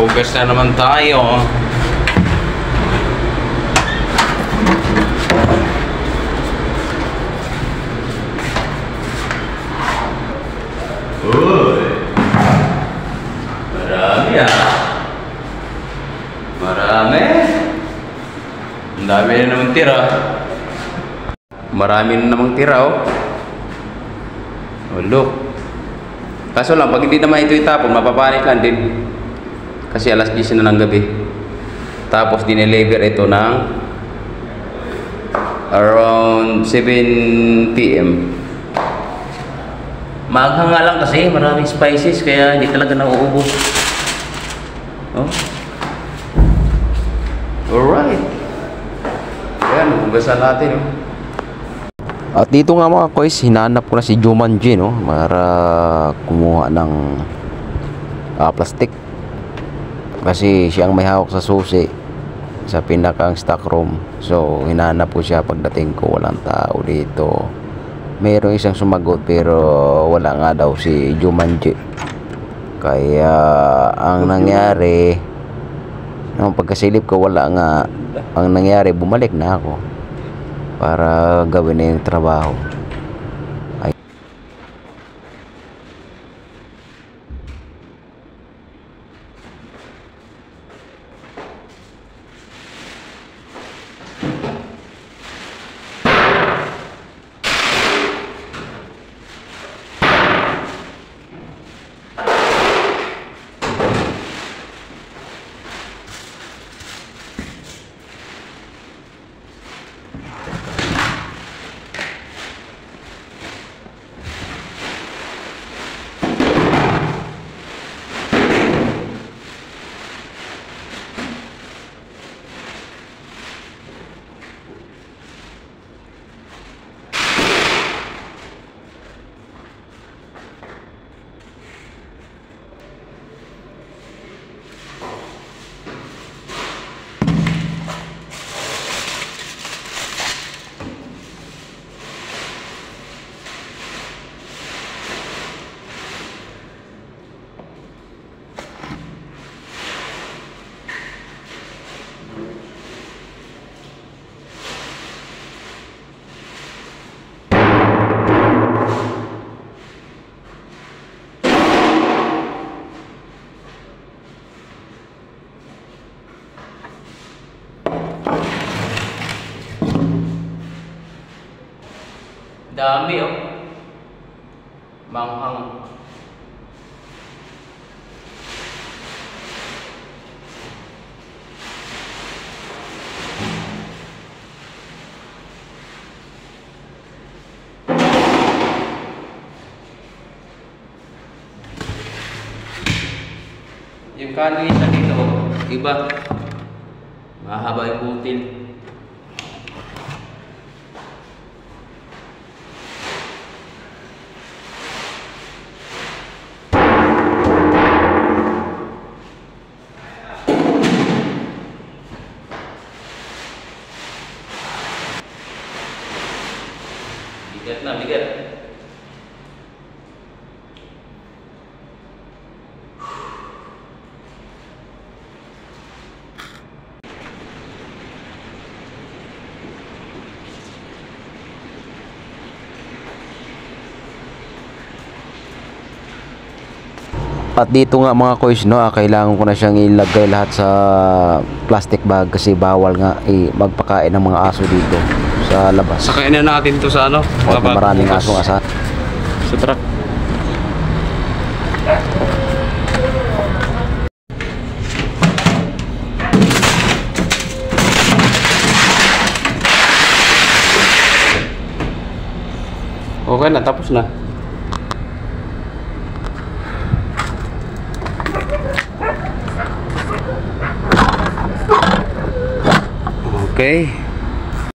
Maghugas na naman tayo. Uy! Marami Marami. Ang dami na naman tira. Marami na namang tira, oh. Oh, look. Kaso lang, pag hindi naman ito itapon, mapapanik lang din. Kasi alas 10 na ng gabi. Tapos dineliver ito ng around 7 PM. Maaga nga lang kasi maraming spices kaya hindi talaga nauubos. Oh. Alright. Ayan, hugasan natin. Oh. At dito nga mga koys, hinanap ko na si Jumanji, no, para kumuha ng plastic. Kasi siyang may hawak sa susi sa pinakang stock room. So hinanap ko siya, pagdating ko walang tao dito. Mayroong isang sumagot pero wala nga daw si Jumanji. Kaya ang nangyari, nung pagkasilip ko wala nga, ang nangyari bumalik na ako para gawin na yung trabaho. Dami, oh. Manghang. Yung kanin sa dito, iba. Mahaba yung butil. Bigat na, bigat. At dito nga mga koys, no, kailangan ko na siyang ilagay lahat sa plastic bag kasi bawal nga magpakain ng mga aso dito sa labas. Sakain na natin to sa ano? Maraming aso nga sa truck. Okay na, tapos na. Okay.